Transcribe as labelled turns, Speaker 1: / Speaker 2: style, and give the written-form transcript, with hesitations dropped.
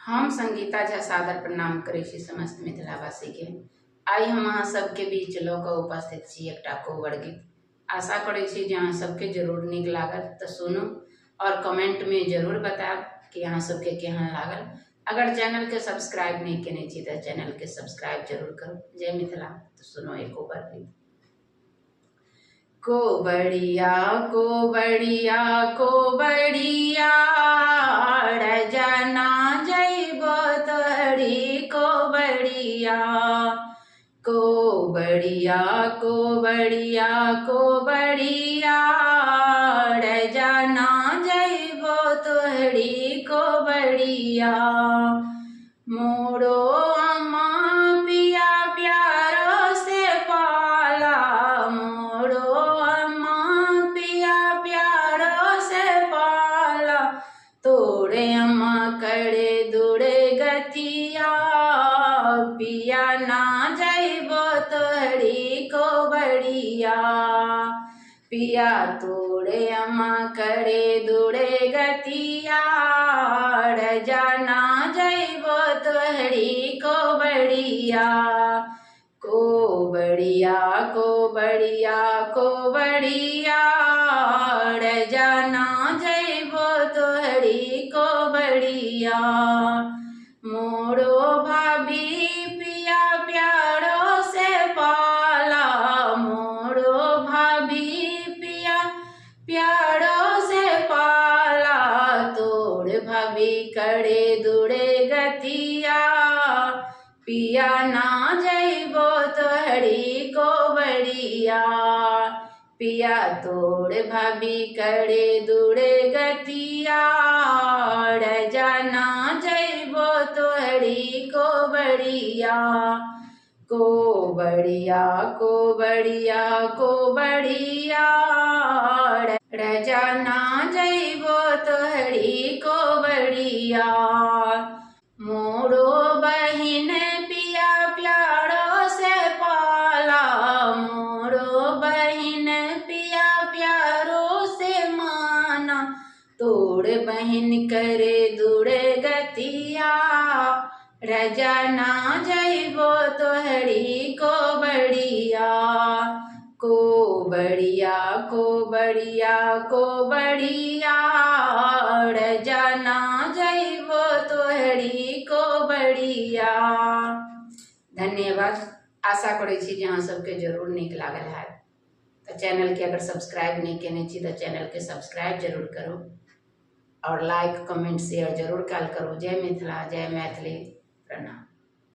Speaker 1: हम संगीता झा सादर प्रणाम करै छी समस्त मिथिलावासी के। आई हम अहाँ सबके बीच लऽ कऽ उपस्थित छी एकटा कोबर गीत। आशा करै छी जे अहाँ सबके जरूर नीक लागत, तऽ सुनू और कमेंट में जरूर बताएब कि अहाँ सबके केहन लागल। अगर चैनल के सब्सक्राइब नहीं केने छी तऽ चैनल के सब्सक्राइब जरूर करू। जय मिथिला। तो सुनो एक कोबर गीत। कोबड़िया कोबड़िया कोबड़िया रजना जइबो तोहरी कोबड़िया। कोबड़िया कोबड़िया कोबड़िया रजना जइबो तोहरी कोबड़िया। मोरो अम्मा पिया प्यारो से पाला, मोरो अम्मा पिया प्यारो से पाला। तोरे अम्मा करे दूरे गतिया, पिया ना जइबो तोहरी कोबड़िया। पिया तोरे अम्मा करे दूरे गतिया, रजना जइबो तोहरी कोबड़िया। कोबड़िया कोबड़िया कोबड़िया रजना जइबो तोहरी कोबड़िया। मोरो भाभी पिया प्यारो से पाला, मोरो भाभी पिया प्यारो से पाला। तोड़ भाभी करे दूरे गतिया, पिया ना जइबो तोहरी कोबड़िया। पिया तोड़ भाभी करे दूरे गतिया, रजना जइबो तोहरी कोबड़िया। कोबड़िया कोबड़िया कोबड़िया रजना जइबो तोहरी कोबड़िया। मोरो बहिन पिया प्यारो से पाला, मोरो बहिन पिया प्यारो से माना। तोड़ बहिन करे दूरे गतिया, रजना जइबो तोहरी कोबड़िया। कोबड़िया कोबड़िया कोबड़िया रजना जइबो तोहरी कोबड़िया। धन्यवाद। आशा करै छी जे अहाँ सबके जरूर नीक लागल है। तो चैनल के अगर सब्सक्राइब नहीं केने छी तो चैनल के सब्सक्राइब जरूर करो और लाइक कमेंट शेयर जरूर कल करो। जय मिथिला, जय मैथिली, प्रणाम।